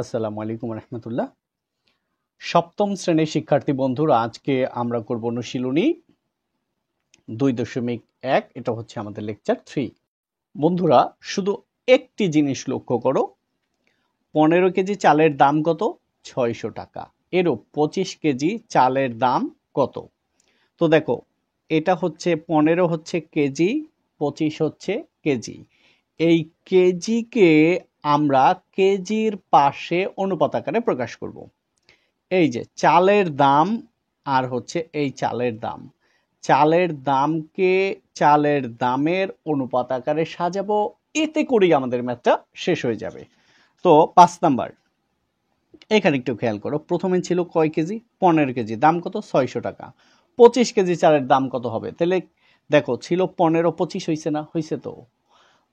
আসসালামু আলাইকুম রহমতুল্লাহ। সপ্তম শ্রেণীর শিক্ষার্থী বন্ধুরা, আজকে আমরা করব অনুশীলনী 2.1। এটা হচ্ছে আমাদের লেকচার 3। বন্ধুরা, শুধু একটি জিনিস লক্ষ্য করো, 15 কেজি চালের দাম কত? 600 টাকা। এরও 25 কেজি চালের দাম কত? তো দেখো, এটা হচ্ছে 15 হচ্ছে কেজি, 25 হচ্ছে কেজি। এই কেজিকে আমরা কেজির পাশে অনুপাত আকারে প্রকাশ করব। এই যে চালের দাম আর হচ্ছে এই চালের দাম, চালের দামকে চালের দামের অনুপাত আকারে সাজাবো, এতে করেই আমাদের ম্যাথটা শেষ হয়ে যাবে। তো 5 নাম্বার, এখানে একটু খেয়াল করো, প্রথমে ছিল কয় কেজি? 15 কেজি, দাম কত? 600 টাকা। 25 কেজি চালের দাম কত হবে? তাহলে দেখো, ছিল 15, 25 হয়েছে না? হয়েছে তো।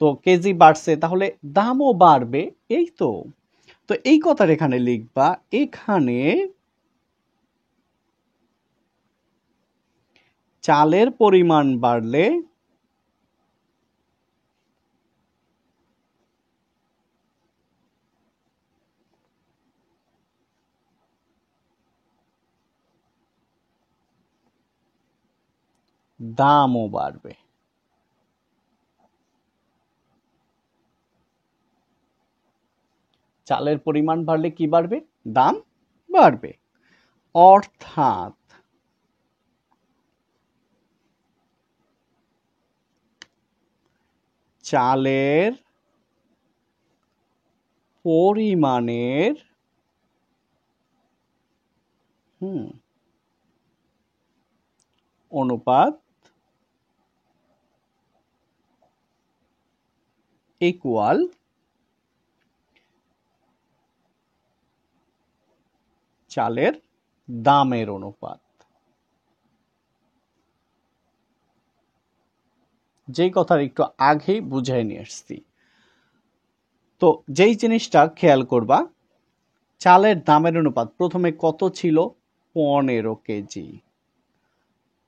তো কেজি বাড়ছে, তাহলে দামও বাড়বে, এই তো। তো এই কথার এখানে লিখবা, এখানে চালের পরিমাণ বাড়লে দামও বাড়বে। চালের পরিমাণ বাড়লে কি বাড়বে? দাম বাড়বে। অর্থাৎ চালের পরিমাণের অনুপাত ইকুয়াল চালের দামের অনুপাত। যেই কথার একটু আগেই বুঝাই নিয়ে আসছি। তো যেই জিনিসটা খেয়াল করবা, চালের দামের অনুপাত প্রথমে কত ছিল? 15 কেজি।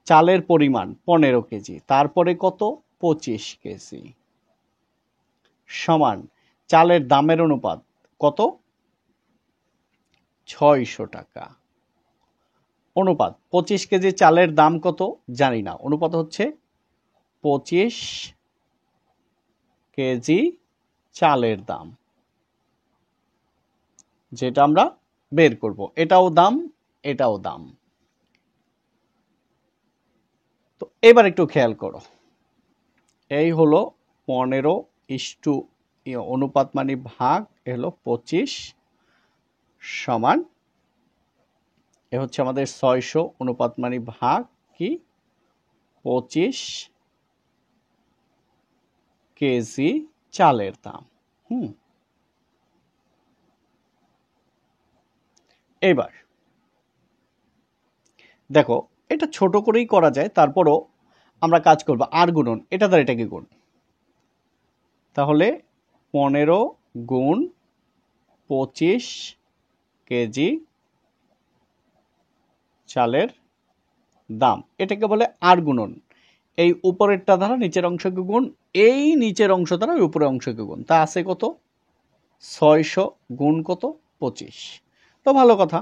চালের পরিমাণ 15 কেজি, তারপরে কত? 25 কেজি, সমান চালের দামের অনুপাত কত? 600 টাকা। অনুপাত 25 কেজি চালের দাম কত? জানি না। অনুপাত হচ্ছে 25 কেজি চালের দাম, যেটা আমরা বের করব। এটাও দাম, এটাও দাম। তো এবার একটু খেয়াল করো, এই হলো 15 অনুপাত মানে ভাগ, এ হলো 25 সমান, এ হচ্ছে আমাদের 600 অনুপাত মানে ভাগ কি? 25 কেজি চালের দাম। এবার দেখো, এটা ছোট করেই করা যায়, তারপরও আমরা কাজ করব আর গুণন, এটা দ্বারা এটাকে গুণ। তাহলে 15 গুণ 25 কেজি চালের দাম, এটাকে বলে আর গুণন। এই উপরেরটা দ্বারা নিচের অংশকে গুণ, এই নিচের অংশ দ্বারা ওই উপরের অংশকে গুণ। তা আছে কত? 600 গুণ কত? 25। তো ভালো কথা,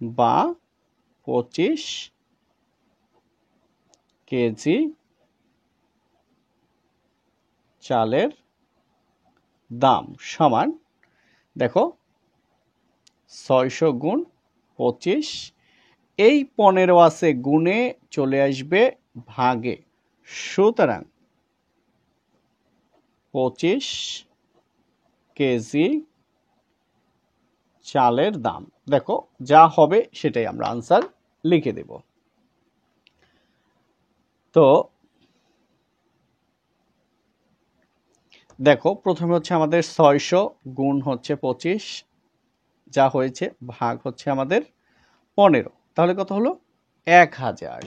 বা 25 কেজি চালের দাম সমান, দেখো 600 গুণ 25, এই 15 আছে গুণে, চলে আসবে ভাগে, সুতরাং 25 কেজি চালের দাম। দেখো, যা হবে সেটাই আমরা আনসার লিখে দেব। তো দেখো, প্রথমে হচ্ছে আমাদের 600 গুণ হচ্ছে 25, যা হয়েছে, ভাগ হচ্ছে আমাদের 15, তাহলে কত হলো? 1000।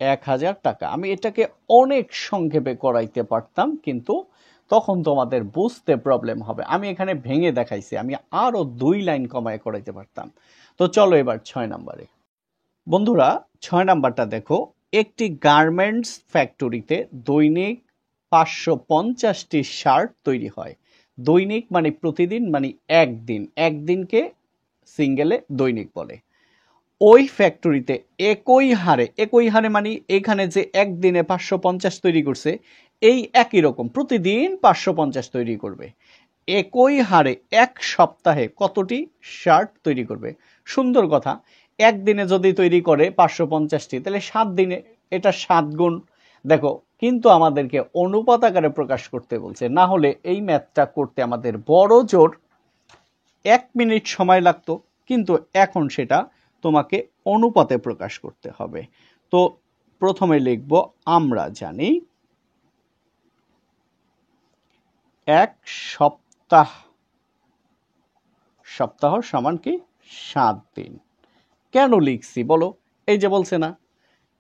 1000 টাকা। আমি এটাকে অনেক সংক্ষেপে করাইতে পারতাম, কিন্তু তখন তোমাদের বুঝতে প্রবলেম হবে। আমি এখানে ভেঙে দেখাইছি, আমি আরো 2 লাইন কমায় করাইতে পারতাম। তো চলো এবার 6 নম্বরে। বন্ধুরা, 6 নাম্বারটা দেখো, একটি গার্মেন্টস ফ্যাক্টরিতে দৈনিক 550টি শার্ট তৈরি হয়। দৈনিক মানে প্রতিদিন মানে একদিন, একদিনকে সিঙ্গেলে দৈনিক বলে। ওই ফ্যাক্টরিতে একই হারে মানে এখানে যে একদিনে 550 তৈরি করছে, এই একই রকম প্রতিদিন 550 তৈরি করবে। একই হারে এক সপ্তাহে কতটি শার্ট তৈরি করবে? সুন্দর কথা। একদিনে যদি তৈরি করে 550টি, তাহলে 7 দিনে এটা 7 গুণ। দেখো, কিন্তু আমাদেরকে অনুপাত আকারে প্রকাশ করতে বলছে, না হলে এই ম্যাথটা করতে আমাদের বড় জোর 1 মিনিট সময় লাগতো, কিন্তু এখন সেটা তোমাকে অনুপাতে প্রকাশ করতে হবে। তো প্রথমে লিখব, আমরা জানি 1 সপ্তাহ, সপ্তাহ সমান কি 7 দিন। কেন লিখছি বলো? এই যে বলছে না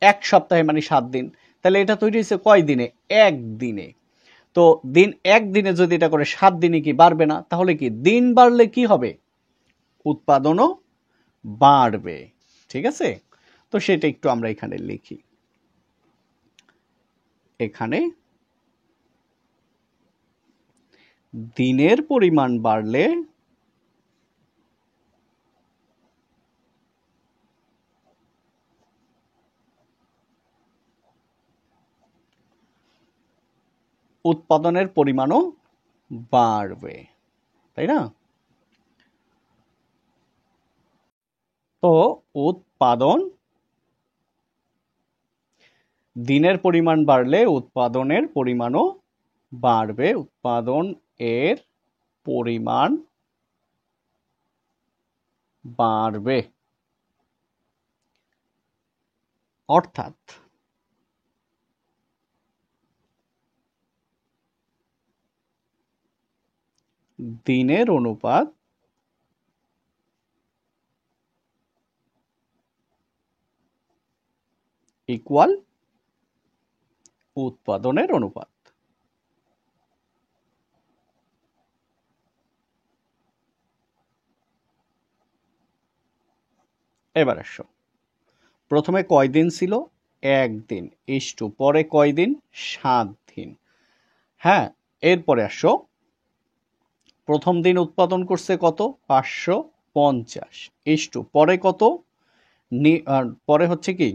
1 সপ্তাহে মানে 7 দিন, তাহলে এটা তৈরি হয়েছে কয় দিনে? 1 দিনে। তো দিন 1 দিনে যদি এটা করে 7 দিনে কি বাড়বে না? তাহলে কি দিন বাড়লে কি হবে? উৎপাদনও বাড়বে। ঠিক আছে? তো সেটা একটু আমরা এখানে লিখি। এখানে দিনের পরিমাণ বাড়লে উৎপাদনের পরিমাণও বাড়বে, তাই না? তো উৎপাদন, দিনের পরিমাণ বাড়লে উৎপাদনের পরিমাণও বাড়বে। উৎপাদন এর পরিমাণ বাড়বে, অর্থাৎ দিনের অনুপাত ইকুয়াল উৎপাদনের অনুপাত। এবার আসো, প্রথমে কয় দিন ছিল? 1 দিন, ইস্টু পরে কয় দিন? 7 দিন। হ্যাঁ, এরপরে আসো, প্রথম দিন উৎপাদন করছে কত? 550, ইস্টু পরে কত? পরে হচ্ছে কি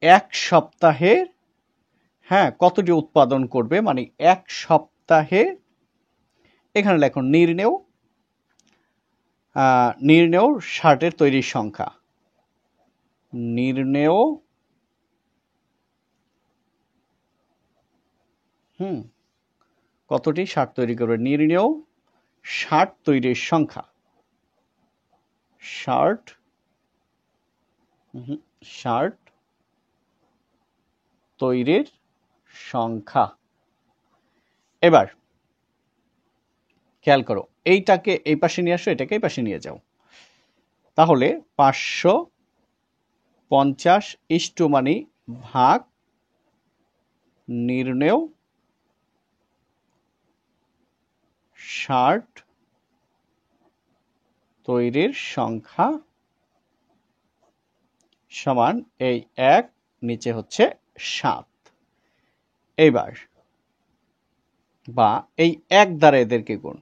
1 সপ্তাহে, হ্যাঁ, কতটি উৎপাদন করবে মানে 1 সপ্তাহে, এখানে লেখো নির্ণেয় শার্টের তৈরির সংখ্যা। নির্ণেয় কতটি শার্ট তৈরি করবে? নির্ণেয় শার্ট তৈরির সংখ্যা। শার্ট তৈরির সংখ্যা। এবার খেয়াল করো, এইটাকে এই পাশে নিয়ে আসো, এটাকে এই পাশে নিয়ে যাও। তাহলে 550 ইস্টু মানে ভাগ নির্ণেয় শার্ট তৈরির সংখ্যা সমান এই 1, নিচে হচ্ছে 7। এইবার বা এই 1 দ্বারা এদেরকে গুণ,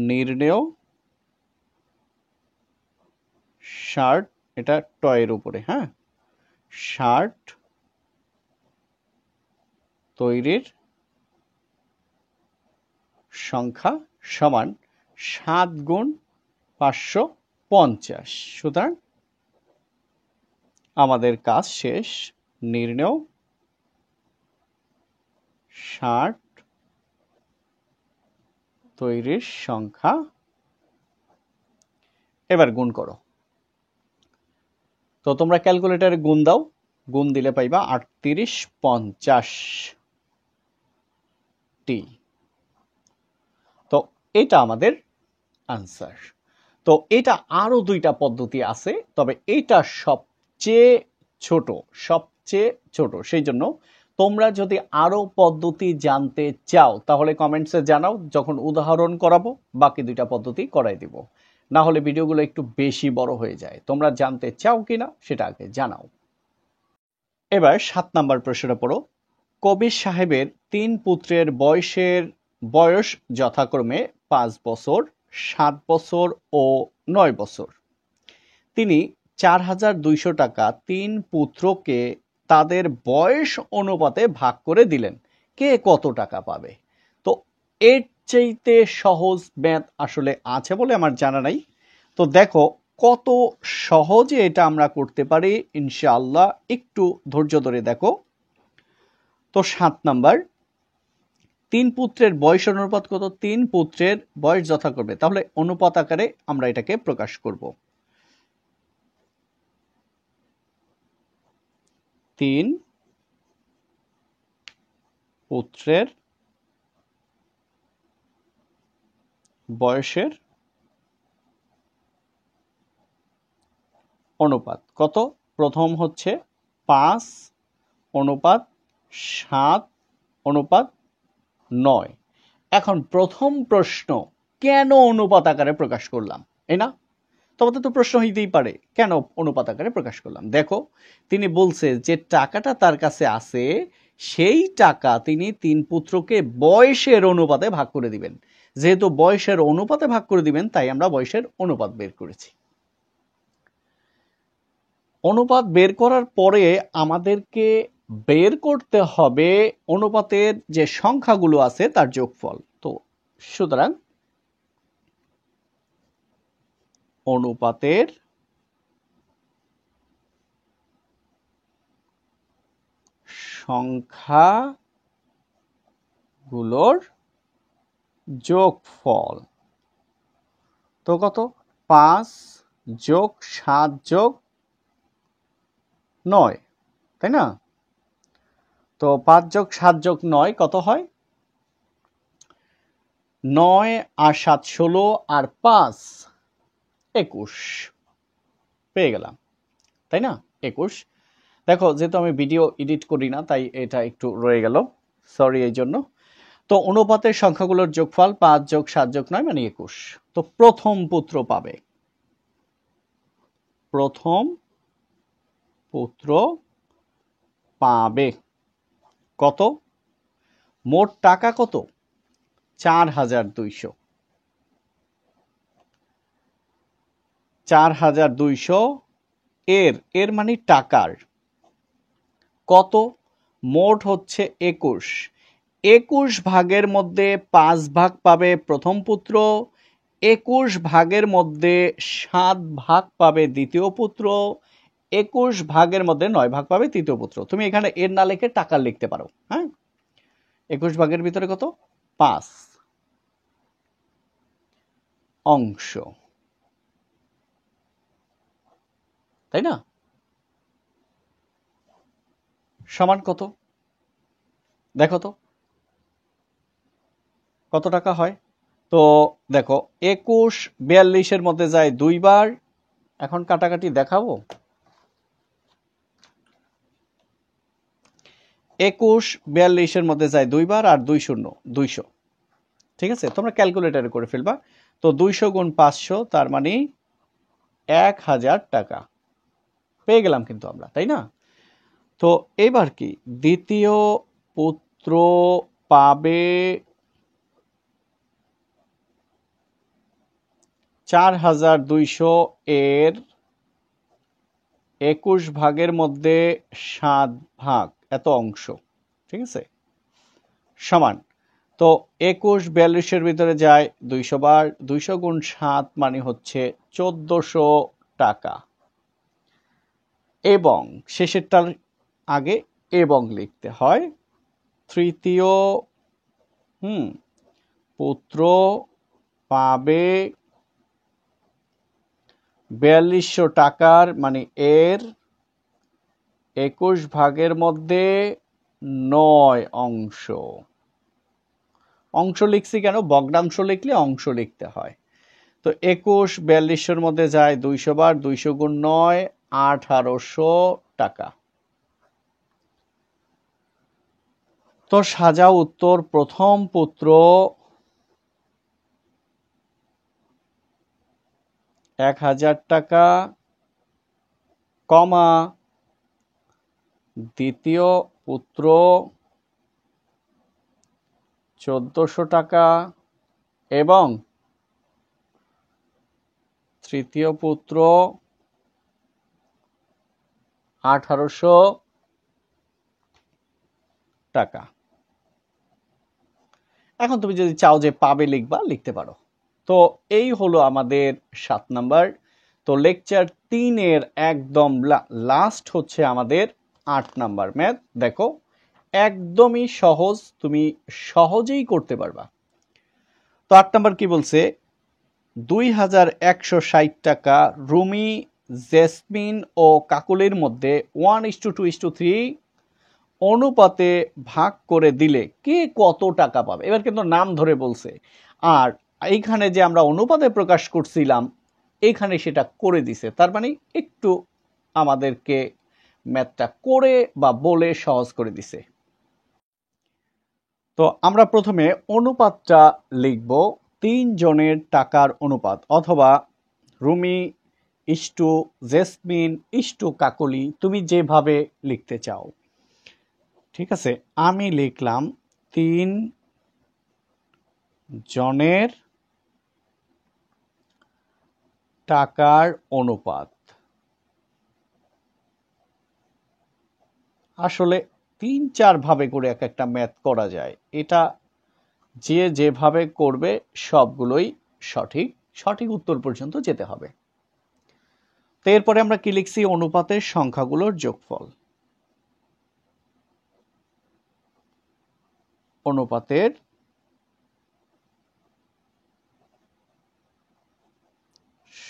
নির্ণেয় শার্ট, এটা টয়ের উপরে, হ্যাঁ, শার্ট তৈরির সংখ্যা সমান 7 গুণ 550। সুতরাং আমাদের কাজ শেষ। নির্ণেয় শার্ট তৈরির সংখ্যা, এবার গুণ করো। তো তোমরা ক্যালকুলেটরে গুণ দাও, গুণ দিলে পাইবা 3850টি। তো এটা আমাদের আনসার। তো এটা আরো 2টা পদ্ধতি আছে, তবে এটা সবচেয়ে ছোট। সেই জন্য তোমরা যদি আরো পদ্ধতি জানতে চাও তাহলে কমেন্টসে জানাও, যখন উদাহরণ করাবো বাকি 2টা পদ্ধতি করাই দিব। না হলে ভিডিওগুলো একটু বেশি বড় হয়ে যায়। তোমরা জানতে চাও কিনা সেটা আগে জানাও। এবার 7 নাম্বার প্রশ্নটা পড়ো। কবির সাহেবের ৩ পুত্রের বয়স যথাক্রমে ৫ বছর, ৭ বছর ও ৯ বছর। তিনি ৪,২০০ টাকা ৩ পুত্রকে তাদের বয়স অনুপাতে ভাগ করে দিলেন। কে কত টাকা পাবে? তো এর চাইতে সহজ ম্যাথ আসলে আছে বলে আমার জানা নাই। তো দেখো কত সহজে এটা আমরা করতে পারি ইনশাআল্লাহ। একটু ধৈর্য ধরে দেখো। তো ৭ নাম্বার, ৩ পুত্রের বয়স অনুপাত কত? ৩ পুত্রের বয়স যথাক্রমে, তাহলে অনুপাত আকারে আমরা এটাকে প্রকাশ করব। ৩ পুত্রের বয়সের অনুপাত কত? প্রথম হচ্ছে ৫ অনুপাত ৭ অনুপাত ৯। এখন প্রথম প্রশ্ন, কেন অনুপাত আকারে প্রকাশ করলাম? এই না? তোমাদের তো প্রশ্ন হইতেই পারে কেন অনুপাত আকারে প্রকাশ করলাম। দেখো তিনি বলছে যে টাকাটা তার কাছে আছে, সেই টাকা তিনি ৩ পুত্রকে বয়সের অনুপাতে ভাগ করে দিবেন। যেহেতু বয়সের অনুপাতে ভাগ করে দিবেন, তাই আমরা বয়সের অনুপাত বের করেছি। অনুপাত বের করার পরে আমাদেরকে বের করতে হবে অনুপাতের যে সংখ্যাগুলো আছে তার যোগফল। তো সুতরাং অনুপাতের সংখ্যাগুলোর যোগফল তো কত? ৫ যোগ ৭ যোগ ৯, তাই না? তো ৫ যোগ ৭ যোগ ৯ কত হয়? ৯ আর ৭ ১৬ আর ৫ ২১ পেয়ে গেলাম, তাই না? ২১। দেখো যেহেতু আমি ভিডিও এডিট করি না, তাই এটা একটু রয়ে গেল, সরি এই জন্য। তো অনুপাতের সংখ্যাগুলোর যোগফল ৫ যোগ ৭ যোগ ৯ মানে ২১। তো প্রথম পুত্র পাবে, প্রথম পুত্র পাবে কত? মোট টাকা কত? ৪,২০০। ৪,২০০ এর মানে টাকার কত? মোট হচ্ছে ২১। ২১ ভাগের মধ্যে ৫ ভাগ পাবে প্রথম পুত্র, ২১ ভাগের মধ্যে ৭ ভাগ পাবে দ্বিতীয় পুত্র, ২১ ভাগের মধ্যে ৯ ভাগ পাবে তৃতীয় পুত্র। তুমি এখানে এর না লিখে টাকা লিখতে পারো। হ্যাঁ, ২১ ভাগের ভিতরে কত? ৫ অংশ, তাই না? সমান কত? দেখো তো কত টাকা হয়। তো দেখো ২১ ৪২-এর মধ্যে যায় ২ বার। এখন কাটাকাটি দেখাবো। ২১ ৪২-এর মধ্যে যায় ২ বার আর ২ শূন্য ২০০। ঠিক আছে, তোমরা ক্যালকুলেটরে করে ফেলবা। তো ২০০ গুণ ৫০০ তার মানে ১,০০০ টাকা পেয়ে গেলাম কিন্তু আমরা, তাই না? তো এবার কি দ্বিতীয় পুত্র পাবে ৪,২০০ এর ২১ ভাগের মধ্যে ৭ ভাগ, এত অংশ। ঠিক আছে, সমান। তো ২১ ৪২-এর ভিতরে যায় ২০০ বার, ২০০ গুণ ৭ মানে হচ্ছে ১৪০০ টাকা। এবং শেষেরটার আগে এবং লিখতে হয়। তৃতীয় পুত্র পাবে ৪২০০ টাকার মানে এর ২১ ভাগের মধ্যে ৯ অংশ। অংশ লিখছি কেন? ভগ্নাংশ লিখলে অংশ লিখতে হয়। তো ২১ ৪২-এর মধ্যে যায় ২০০ বার, ২০০ গুণ ৯ ১৮০০ টাকা। তো সাজাও উত্তর, প্রথম পুত্র ১,০০০ টাকা, কমা দ্বিতীয় পুত্র 1400 টাকা এবং তৃতীয় পুত্র 1800 টাকা। এখন তুমি যদি চাও যে পাবে লিখবা, লিখতে পারো। তো এই হলো আমাদের 7 নাম্বার। তো লেকচার 3 এর একদম লাস্ট হচ্ছে আমাদের 8 নাম্বার ম্যাথ। দেখো একদমই সহজ, তুমি সহজেই করতে পারবা। তো 8 নাম্বার কি বলছে, 2160 টাকা রুমি, জেসমিন ও কাকুলির মধ্যে 1:2:3 অনুপাতে ভাগ করে দিলে কে কত টাকা পাবে। এবার কিন্তু নাম ধরে বলছে, আর এইখানে যে আমরা অনুপাতে প্রকাশ করছিলাম এইখানে সেটা করে দিছে, তার মানে একটু আমাদেরকে ম্যাথটা করে বা বলে সহজ করে দিছে। তো আমরা প্রথমে অনুপাতটা লিখব 3 জনের টাকার অনুপাত, অথবা রুমি ইস্টু জেসমিন ইস্টু কাকলি, তুমি যেভাবে লিখতে চাও। ঠিক আছে, আমি লিখলাম 3 জনের টাকার অনুপাত। আসলে 3-4 ভাবে করে এক একটা ম্যাথ করা যায়, এটা যে যেভাবে করবে সবগুলোই সঠিক, সঠিক উত্তর পর্যন্ত যেতে হবে। তো এরপরে আমরা কি লিখছি, অনুপাতের সংখ্যাগুলোর যোগফল। অনুপাতের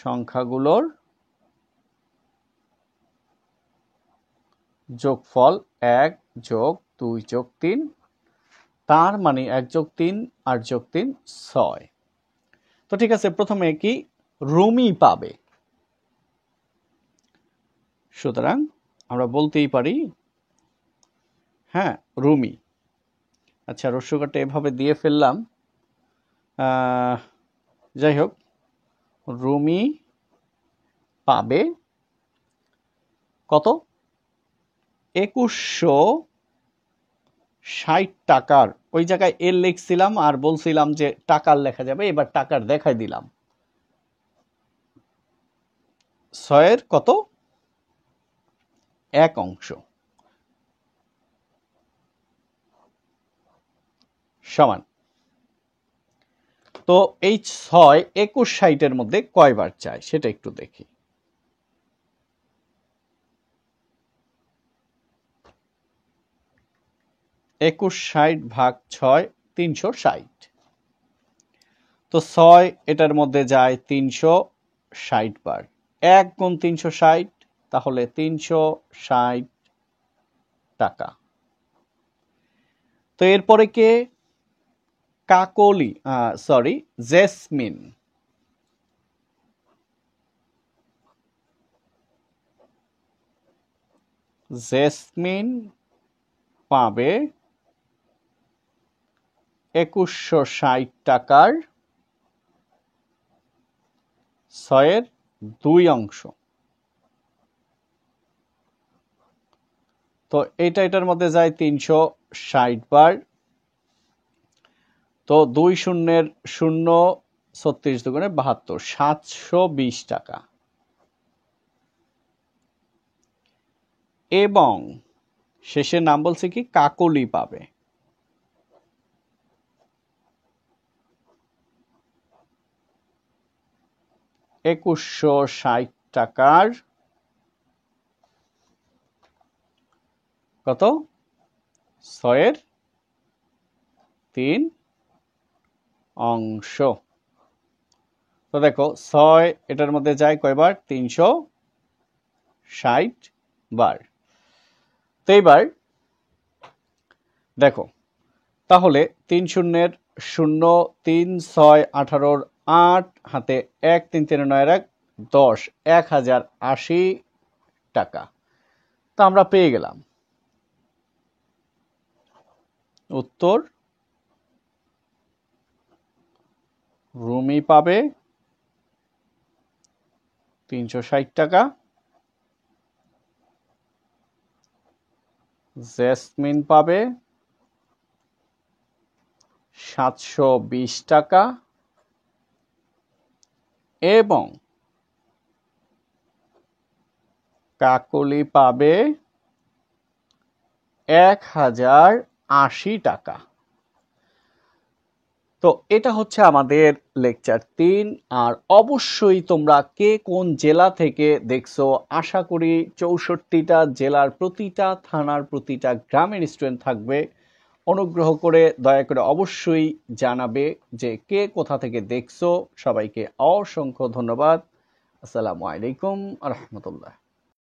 সংখ্যাগুলোর যোগফল 1 যোগ 2 যোগ 3, তার মানে 1 যোগ 3 8 যোগ 3 6। তো ঠিক আছে, প্রথমে কি রুমি পাবে, সুতরাং আমরা বলতেই পারি হ্যাঁ রুমি। আচ্ছা রস্যকাটা এভাবে দিয়ে ফেললাম, যাই হোক রুমি পাবে কত, 2160 টাকার, ওই জায়গায় এর লিখছিলাম আর বলছিলাম যে টাকার লেখা যাবে, এবার টাকার দেখাই দিলাম। 6 কত, 1 অংশ সমান। তো এই 6 2160 মধ্যে কয়বার চাই সেটা একটু দেখি। 2160 ভাগ 6 360। তো 6 এটার মধ্যে যায় 360 বার, 1 গুণ 360 তাহলে 360 টাকা। তো এরপরে কে, কাকলি, সরি জেসমিন। জেসমিন পাবে 2160 টাকার 6 2 অংশ। তো এটার মধ্যে যায় 360 বার, তো 2 শূন্যের 0, 36 দুগুণে 72, 720 টাকা। এবং শেষের নাম বলছে কি, কাকলি পাবে 2160 টাকার কত, 6 3 অংশ। তো দেখো 6 এটার মধ্যে যায় কয়বার, 360 বার। তো এইবার দেখো তাহলে 3 শূন্যের 0, 3 6 18, 8 হাতে 1 3 3 9 1 10, 1080 টাকা। তো আমরা পেয়ে গেলাম উত্তর, রুমি পাবে 360 টাকা, জেসমিন পাবে 720 টাকা এবং কাকলি পাবে 1080 টাকা। তো এটা হচ্ছে আমাদের লেকচার 3। আর অবশ্যই তোমরা কে কোন জেলা থেকে দেখছো, আশা করি 64টা জেলার প্রতিটা থানার প্রতিটা গ্রামের স্টুডেন্ট থাকবে। অনুগ্রহ করে দয়া করে অবশ্যই জানাবে যে কে কোথা থেকে দেখছো। সবাইকে অসংখ্য ধন্যবাদ। আসসালামু আলাইকুম আ রহমতুল্লাহ।